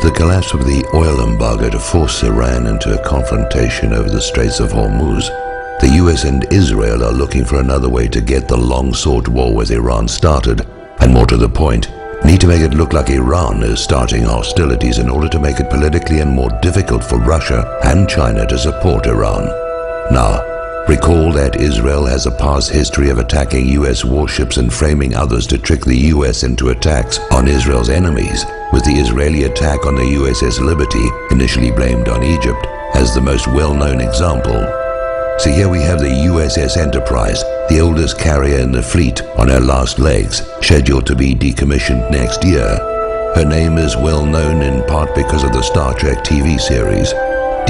the collapse of the oil embargo to force Iran into a confrontation over the Straits of Hormuz, the US and Israel are looking for another way to get the long-sought war with Iran started, and more to the point, need to make it look like Iran is starting hostilities in order to make it politically and more difficult for Russia and China to support Iran. Now, recall that Israel has a past history of attacking US warships and framing others to trick the US into attacks on Israel's enemies, with the Israeli attack on the USS Liberty, initially blamed on Egypt, as the most well-known example. So here we have the USS Enterprise, the oldest carrier in the fleet, on her last legs, scheduled to be decommissioned next year. Her name is well known in part because of the Star Trek TV series.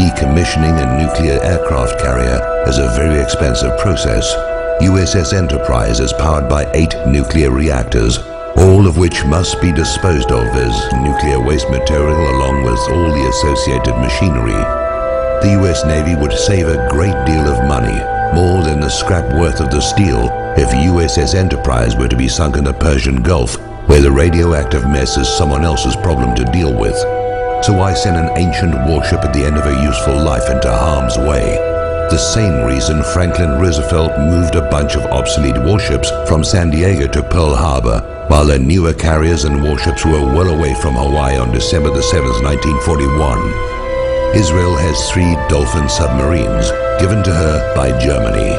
Decommissioning a nuclear aircraft carrier is a very expensive process. USS Enterprise is powered by 8 nuclear reactors, all of which must be disposed of as nuclear waste material along with all the associated machinery. The US Navy would save a great deal of money, more than the scrap worth of the steel, if USS Enterprise were to be sunk in the Persian Gulf, where the radioactive mess is someone else's problem to deal with. So why send an ancient warship at the end of her useful life into harm's way? The same reason Franklin Roosevelt moved a bunch of obsolete warships from San Diego to Pearl Harbor, while their newer carriers and warships were well away from Hawaii on December the 7th, 1941. Israel has 3 Dolphin submarines, given to her by Germany.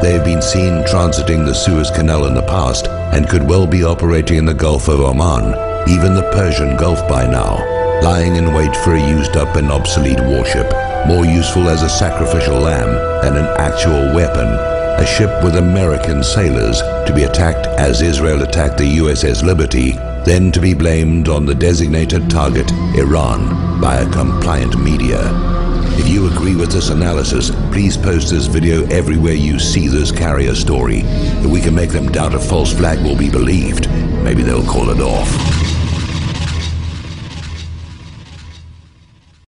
They have been seen transiting the Suez Canal in the past and could well be operating in the Gulf of Oman, even the Persian Gulf by now, lying in wait for a used-up and obsolete warship, more useful as a sacrificial lamb than an actual weapon, a ship with American sailors to be attacked as Israel attacked the USS Liberty, then to be blamed on the designated target, Iran, by a compliant media. If you agree with this analysis, please post this video everywhere you see this carrier story. If we can make them doubt a false flag will be believed, maybe they'll call it off.